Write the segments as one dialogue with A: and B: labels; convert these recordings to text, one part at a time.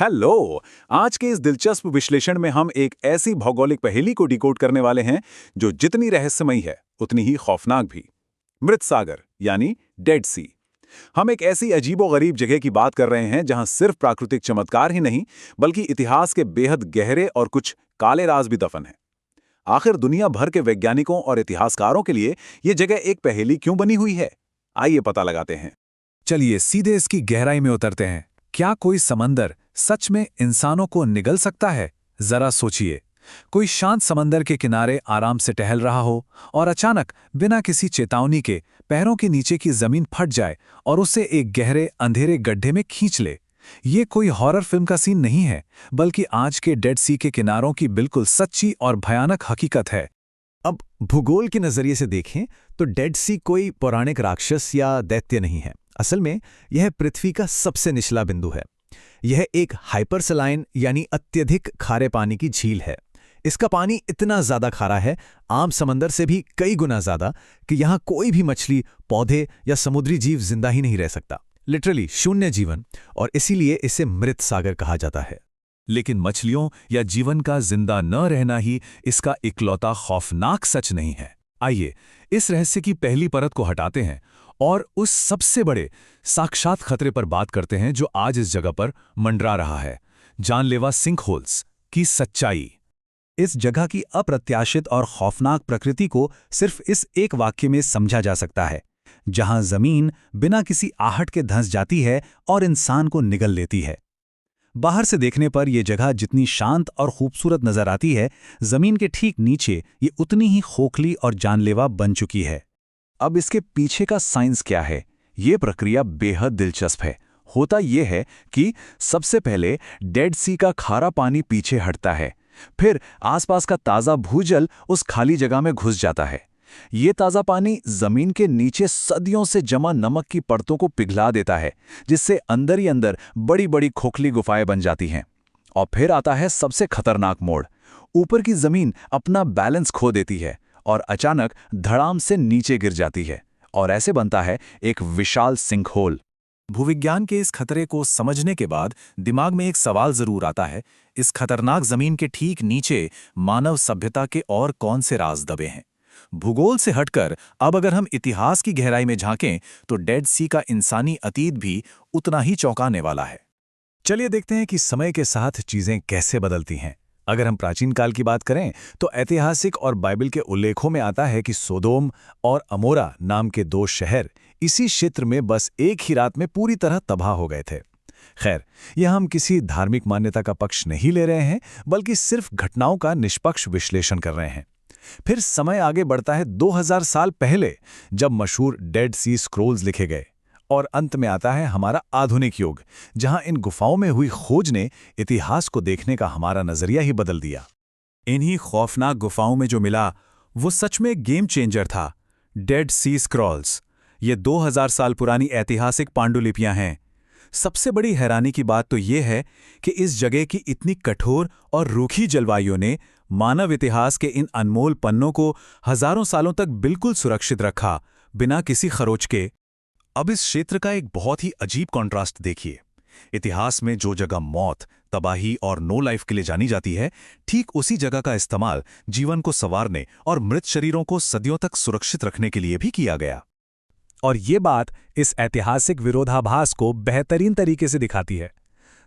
A: Hello. आज के इस दिलचस्प विश्लेषण में हम एक ऐसी भौगोलिक पहेली को डिकोड करने वाले हैं जो जितनी रहस्यमयी है उतनी ही खौफनाक भी। मृत सागर यानी डेड सी। हम एक ऐसी अजीबोगरीब जगह की बात कर रहे हैं जहां सिर्फ प्राकृतिक चमत्कार ही नहीं बल्कि इतिहास के बेहद गहरे और कुछ काले राज भी दफन हैं। आखिर दुनिया भर के वैज्ञानिकों और इतिहासकारों के लिए ये जगह एक पहेली क्यों बनी हुई है? आइए पता लगाते हैं।
B: चलिए सीधे इसकी गहराई में उतरते हैं। क्या कोई समंदर सच में इंसानों को निगल सकता है? जरा सोचिए, कोई शांत समंदर के किनारे आराम से टहल रहा हो और अचानक बिना किसी चेतावनी के पैरों के नीचे की जमीन फट जाए और उसे एक गहरे अंधेरे गड्ढे में खींच ले। ये कोई हॉरर फिल्म का सीन नहीं है, बल्कि आज के डेड सी के किनारों की बिल्कुल सच्ची और भयानक हकीकत है।
C: अब भूगोल के नजरिए से देखें तो डेड सी कोई पौराणिक राक्षस या दैत्य नहीं है। असल में यह पृथ्वी का सबसे निचला बिंदु है। यह एक हाइपरसलाइन यानी अत्यधिक खारे पानी की झील है। इसका पानी इतना ज्यादा खारा है, आम समंदर से भी कई गुना ज्यादा, कि यहाँ कोई भी मछली, पौधे या समुद्री जीव जिंदा ही नहीं रह सकता। लिटरली शून्य जीवन, और इसीलिए इसे मृत सागर कहा जाता है।
B: लेकिन मछलियों या जीवन का जिंदा न रहना ही इसका इकलौता खौफनाक सच नहीं है। आइए इस रहस्य की पहली परत को हटाते हैं और उस सबसे बड़े साक्षात खतरे पर बात करते हैं जो आज इस जगह पर मंडरा रहा है, जानलेवा सिंकहोल्स की सच्चाई।
D: इस जगह की अप्रत्याशित और खौफनाक प्रकृति को सिर्फ इस एक वाक्य में समझा जा सकता है, जहां जमीन बिना किसी आहट के धंस जाती है और इंसान को निगल लेती है। बाहर से देखने पर यह जगह जितनी शांत और खूबसूरत नजर आती है, जमीन के ठीक नीचे ये उतनी ही खोखली और जानलेवा बन चुकी है।
A: अब इसके पीछे का साइंस क्या है? ये प्रक्रिया बेहद दिलचस्प है। होता यह है कि सबसे पहले डेड सी का खारा पानी पीछे हटता है, फिर आसपास का ताज़ा भूजल उस खाली जगह में घुस जाता है। ये ताज़ा पानी जमीन के नीचे सदियों से जमा नमक की परतों को पिघला देता है, जिससे अंदर ही अंदर बड़ी बड़ी खोखली गुफाएं बन जाती हैं। और फिर आता है सबसे खतरनाक मोड़। ऊपर की जमीन अपना बैलेंस खो देती है और अचानक धड़ाम से नीचे गिर जाती है, और ऐसे बनता है एक विशाल सिंकहोल।
B: भूविज्ञान के इस खतरे को समझने के बाद दिमाग में एक सवाल जरूर आता है, इस खतरनाक जमीन के ठीक नीचे मानव सभ्यता के और कौन से राज दबे हैं? भूगोल से हटकर अब अगर हम इतिहास की गहराई में झांकें तो डेड सी का इंसानी अतीत भी उतना ही चौंकाने वाला है।
C: चलिए देखते हैं कि समय के साथ चीजें कैसे बदलती हैं। अगर हम प्राचीन काल की बात करें तो ऐतिहासिक और बाइबल के उल्लेखों में आता है कि सोदोम और अमोरा नाम के दो शहर इसी क्षेत्र में बस एक ही रात में पूरी तरह तबाह हो गए थे। खैर, यह हम किसी धार्मिक मान्यता का पक्ष नहीं ले रहे हैं, बल्कि सिर्फ घटनाओं का निष्पक्ष विश्लेषण कर रहे हैं। फिर समय आगे बढ़ता है 2000 साल पहले, जब मशहूर डेड सी स्क्रोल्स लिखे गए, और अंत में आता है हमारा आधुनिक युग, जहां इन गुफाओं में हुई खोज ने इतिहास को देखने का हमारा नजरिया ही बदल दिया।
B: इन्हीं खौफनाक गुफाओं में जो मिला वो सच में गेम चेंजर था। डेड सी स्क्रॉल्स, ये 2000 साल पुरानी ऐतिहासिक पांडुलिपियां हैं। सबसे बड़ी हैरानी की बात तो ये है कि इस जगह की इतनी कठोर और रूखी जलवायु ने मानव इतिहास के इन अनमोल पन्नों को हजारों सालों तक बिल्कुल सुरक्षित रखा, बिना किसी खरोच के। अब इस क्षेत्र का एक बहुत ही अजीब कॉन्ट्रास्ट देखिए। इतिहास में जो जगह मौत, तबाही और नो लाइफ के लिए जानी जाती है, ठीक उसी जगह का इस्तेमाल जीवन को संवारने और मृत शरीरों को सदियों तक सुरक्षित रखने के लिए भी किया गया।
D: और ये बात इस ऐतिहासिक विरोधाभास को बेहतरीन तरीके से दिखाती है।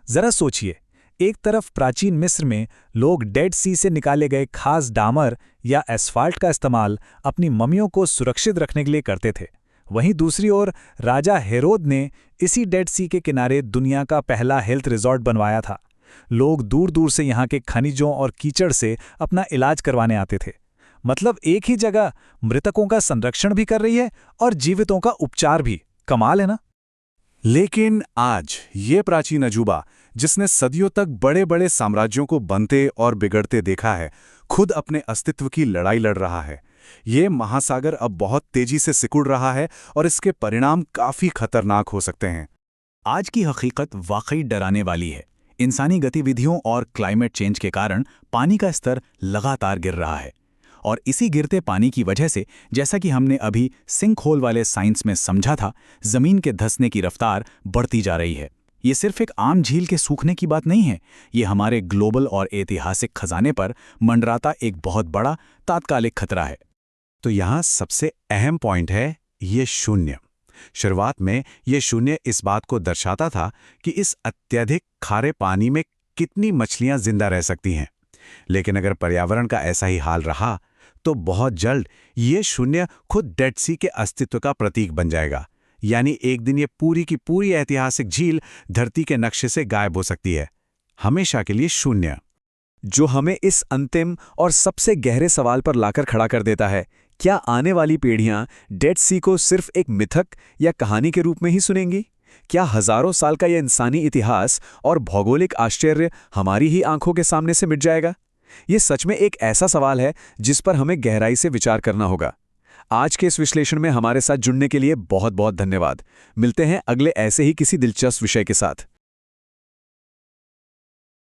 D: जरा सोचिए, एक तरफ प्राचीन मिस्र में लोग डेड सी से निकाले गए खास डामर या एस्फाल्ट का इस्तेमाल अपनी मम्मियों को सुरक्षित रखने के लिए करते थे, वहीं दूसरी ओर राजा हेरोद ने इसी डेड सी के किनारे दुनिया का पहला हेल्थ रिजॉर्ट बनवाया था। लोग दूर दूर से यहाँ के खनिजों और कीचड़ से अपना इलाज करवाने आते थे। मतलब एक ही जगह मृतकों का संरक्षण भी कर रही है और जीवितों का उपचार भी। कमाल है ना?
A: लेकिन आज ये प्राचीन अजूबा, जिसने सदियों तक बड़े बड़े साम्राज्यों को बनते और बिगड़ते देखा है, खुद अपने अस्तित्व की लड़ाई लड़ रहा है। ये महासागर अब बहुत तेजी से सिकुड़ रहा है और इसके परिणाम काफी खतरनाक हो सकते हैं।
D: आज की हकीकत वाकई डराने वाली है। इंसानी गतिविधियों और क्लाइमेट चेंज के कारण पानी का स्तर लगातार गिर रहा है, और इसी गिरते पानी की वजह से, जैसा कि हमने अभी सिंक होल वाले साइंस में समझा था, जमीन के धंसने की रफ्तार बढ़ती जा रही है। ये सिर्फ एक आम झील के सूखने की बात नहीं है, ये हमारे ग्लोबल और ऐतिहासिक खजाने पर मंडराता एक बहुत बड़ा तात्कालिक खतरा है।
C: तो यहाँ सबसे अहम पॉइंट है ये शून्य। शुरुआत में ये शून्य इस बात को दर्शाता था कि इस अत्यधिक खारे पानी में कितनी मछलियां जिंदा रह सकती हैं। लेकिन अगर पर्यावरण का ऐसा ही हाल रहा तो बहुत जल्द ये शून्य खुद डेड सी के अस्तित्व का प्रतीक बन जाएगा। यानी एक दिन ये पूरी की पूरी ऐतिहासिक झील धरती के नक्शे से गायब हो सकती है, हमेशा के लिए शून्य।
D: जो हमें इस अंतिम और सबसे गहरे सवाल पर लाकर खड़ा कर देता है, क्या आने वाली पीढ़ियां डेड सी को सिर्फ एक मिथक या कहानी के रूप में ही सुनेंगी? क्या हजारों साल का यह इंसानी इतिहास और भौगोलिक आश्चर्य हमारी ही आंखों के सामने से मिट जाएगा? ये सच में एक ऐसा सवाल है जिस पर हमें गहराई से विचार करना होगा। आज के इस विश्लेषण में हमारे साथ जुड़ने के लिए बहुत बहुत धन्यवाद। मिलते हैं अगले ऐसे ही किसी दिलचस्प विषय के साथ।